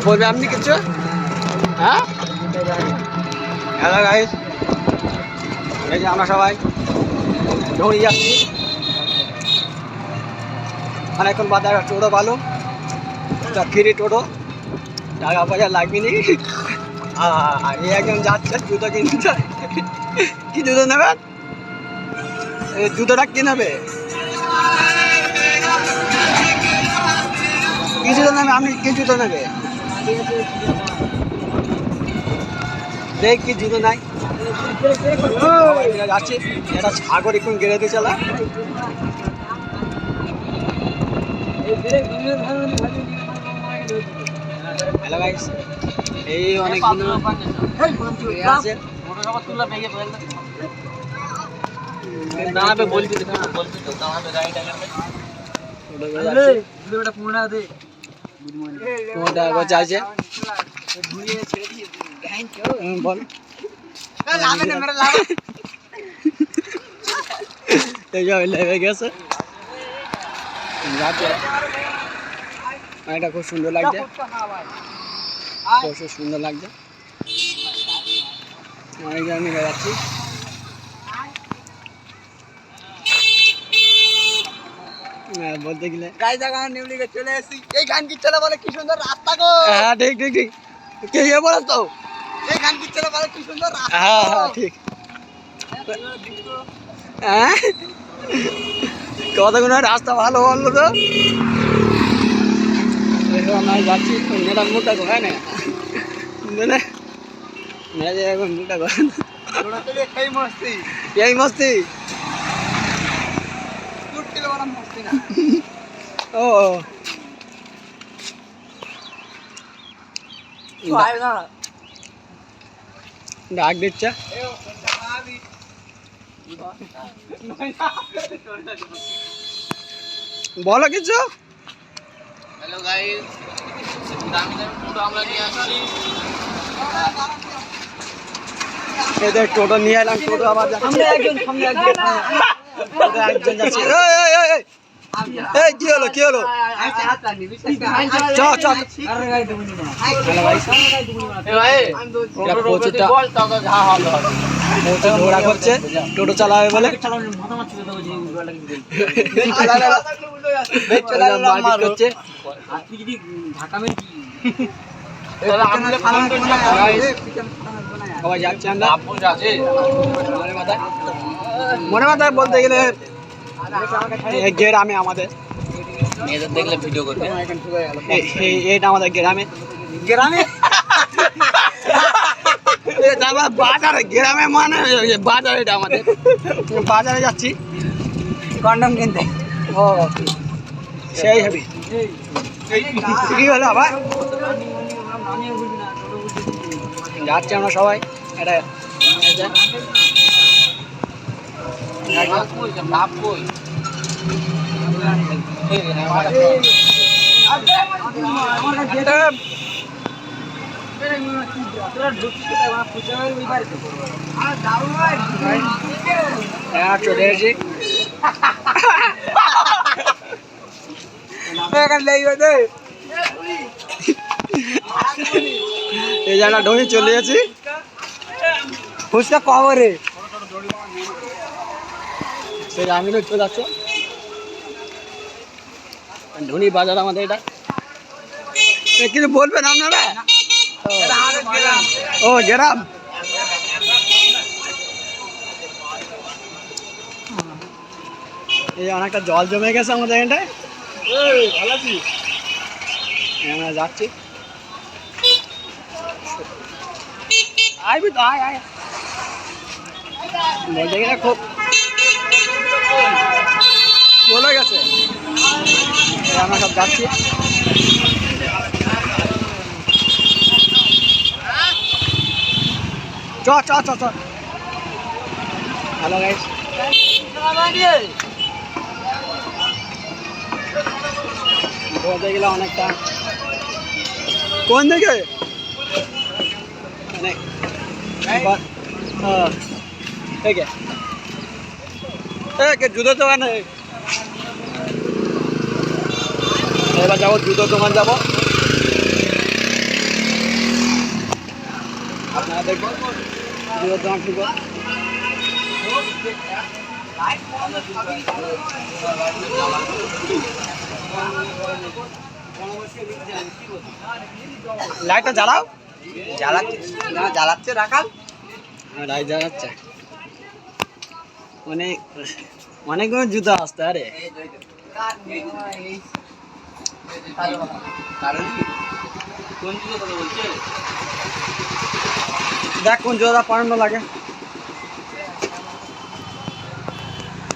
বলবে আপনি কিছু? হ্যাঁ, হ্যালো গাইস, এই যে আমরা সবাই দৌড়ে যাচ্ছি। অনেকক্ষণ বাদে টোটো পালো, ফ্রি টোটো, টাকা পয়সা লাগবে নি। আর একজন যাচ্ছে জুতো কিনতে। কি জুতো নেবেন? এই জুতোটা কি নেবে? কি জুতো নেবে? আপনি কি জুতো নেবে? দেখ কি জুতো নাই। যাচ্ছি, এটা সাগর এখন গেড়েতে চালা। হ্যালো গাইস, এই অনেকগুলো আছে। দাঁড়াবে বলবি তো, দাঁড়াবে গাড়িটা চাইছে বল। লেগে গেছে, এটা খুব সুন্দর লাগছে, প্রচুর সুন্দর লাগছে। অনেক জায়গায় নিয়ে যাচ্ছি। বলতে গেলে চলে এসেছি। এই গান কি চলে বলে কি সুন্দর রাস্তা গো। হ্যাঁ ঠিক ঠিক ঠিক, কে বলো তো এই গান কি চলে বলে কি সুন্দর রাস্তা। হ্যাঁ হ্যাঁ ঠিক। হ্যাঁ কতগুলো রাস্তা ভালো বললো তো। আমরা যাচ্ছি, মেয়েটা মুখটা ঘোরায় না, মেয়েটা মুখটা ঘোরায় না। এই মস্তি ও ডাক দিচ্ছে। বলো কিছু। হ্যালো গাইস, আমরা নিয়ে আসছি। এদের টোটো নিয়ে এলাম, টোটো আবার সামনে একজন যাচ্ছে। এই কি হলো কি হলো? ঘোরা করছে, টোটো চালাবে বলে করছে। সবাই যাচ্ছে আমরা মনে মাথায় বলতে গেলে গ্রামে আমাদের দেখলে ভিডিও করবে। এটা আমাদের গ্রামে বাজারে, গ্রামে মানে বাজার, এটা আমাদের বাজারে যাচ্ছি কন্ডম কিনতে। ও সেই হবে কি হলো আবার? যাচ্ছি আমরা সবাই। এটা চলে এসেছি। এই জায়গা ঢোকে চলে গেছি। ফুচকা কবরে সেই আমি চলে যাচ্ছ। ধনী বাজার আমাদের এটা। কিছু বলবেন আপনারা? ও গ্রাম, এই অনেকটা জল জমে গেছে আমাদের এখানটায়। আমরা যাচ্ছি। আইবি তো, আয় আয় বলতে গেলে খুব চলে গেছে। আমরা সব যাচ্ছি। চ চ চ চ। হ্যালো গাইস, বলতে গেলে অনেকটা কোন দিকে জুতো দোকানে এবার যাবো জুতোর দোকান যাবো, আপনারা দেখবেন জুতোর দোকান ঢুকবো। লাইটটা জ্বালাও, জ্বালাচ্ছে না, জ্বালাচ্ছে রাখাল। লাইট জ্বালাচ্ছে। অনেক অনেকগুলো জুতো আসতে আরে কোন জুতো কথা বলছে? দেখ কোন জুতোটা পছন্দ লাগে।